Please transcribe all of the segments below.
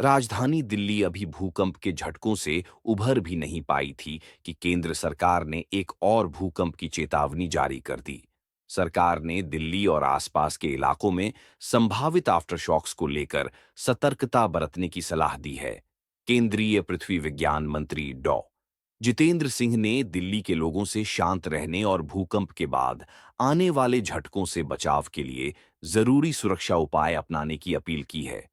राजधानी दिल्ली अभी भूकंप के झटकों से उभर भी नहीं पाई थी कि केंद्र सरकार ने एक और भूकंप की चेतावनी जारी कर दी। सरकार ने दिल्ली और आसपास के इलाकों में संभावित आफ्टरशॉक्स को लेकर सतर्कता बरतने की सलाह दी है। केंद्रीय पृथ्वी विज्ञान मंत्री डॉ जितेंद्र सिंह ने दिल्ली के लोगों से शांत रहने और भूकंप के बाद आने वाले झटकों से बचाव के लिए जरूरी सुरक्षा उपाय अपनाने की अपील की है।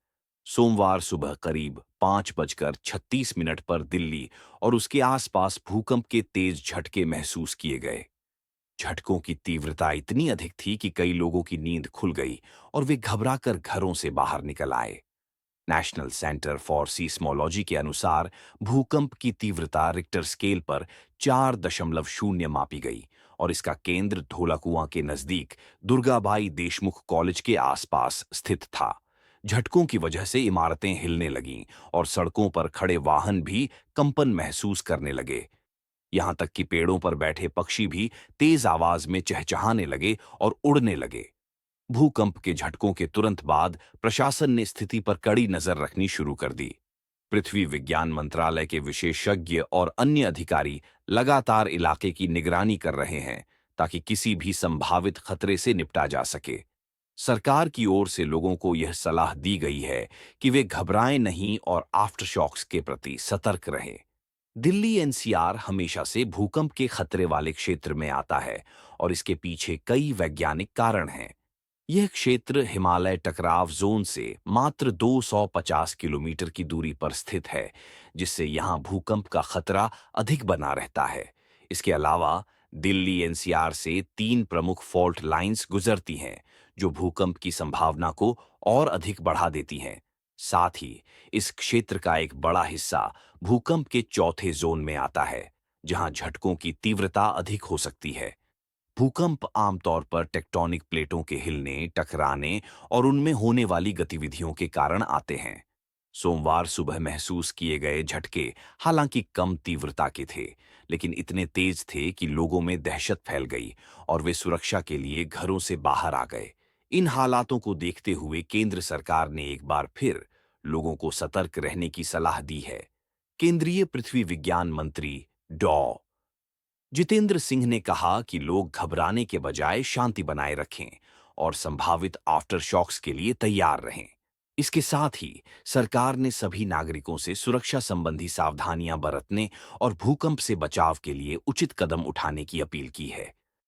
सोमवार सुबह करीब 5:36 पर दिल्ली और उसके आसपास भूकंप के तेज झटके महसूस किए गए। झटकों की तीव्रता इतनी अधिक थी कि कई लोगों की नींद खुल गई और वे घबराकर घरों से बाहर निकल आए। नेशनल सेंटर फॉर सीस्मोलॉजी के अनुसार भूकंप की तीव्रता रिक्टर स्केल पर 4.0 मापी गई और इसका केंद्र धोलाकुआं के नजदीक दुर्गाबाई देशमुख कॉलेज के आसपास स्थित था। झटकों की वजह से इमारतें हिलने लगीं और सड़कों पर खड़े वाहन भी कंपन महसूस करने लगे। यहां तक कि पेड़ों पर बैठे पक्षी भी तेज आवाज में चहचहाने लगे और उड़ने लगे। भूकंप के झटकों के तुरंत बाद प्रशासन ने स्थिति पर कड़ी नजर रखनी शुरू कर दी। पृथ्वी विज्ञान मंत्रालय के विशेषज्ञ और अन्य अधिकारी लगातार इलाके की निगरानी कर रहे हैं ताकि किसी भी संभावित खतरे से निपटा जा सके। सरकार की ओर से लोगों को यह सलाह दी गई है कि वे घबराएं नहीं और आफ्टरशॉक्स के प्रति सतर्क रहें। दिल्ली एनसीआर हमेशा से भूकंप के खतरे वाले क्षेत्र में आता है और इसके पीछे कई वैज्ञानिक कारण हैं। यह क्षेत्र हिमालय टकराव जोन से मात्र 250 किलोमीटर की दूरी पर स्थित है, जिससे यहां भूकंप का खतरा अधिक बना रहता है। इसके अलावा दिल्ली एनसीआर से 3 प्रमुख फॉल्ट लाइंस गुजरती हैं, जो भूकंप की संभावना को और अधिक बढ़ा देती हैं। साथ ही इस क्षेत्र का एक बड़ा हिस्सा भूकंप के चौथे जोन में आता है, जहां झटकों की तीव्रता अधिक हो सकती है। भूकंप आमतौर पर टेक्टोनिक प्लेटों के हिलने, टकराने और उनमें होने वाली गतिविधियों के कारण आते हैं। सोमवार सुबह महसूस किए गए झटके हालांकि कम तीव्रता के थे, लेकिन इतने तेज थे कि लोगों में दहशत फैल गई और वे सुरक्षा के लिए घरों से बाहर आ गए। इन हालातों को देखते हुए केंद्र सरकार ने एक बार फिर लोगों को सतर्क रहने की सलाह दी है। केंद्रीय पृथ्वी विज्ञान मंत्री डॉ जितेंद्र सिंह ने कहा कि लोग घबराने के बजाय शांति बनाए रखें और संभावित आफ्टरशॉक्स के लिए तैयार रहें। इसके साथ ही सरकार ने सभी नागरिकों से सुरक्षा संबंधी सावधानियां बरतने और भूकंप से बचाव के लिए उचित कदम उठाने की अपील की है।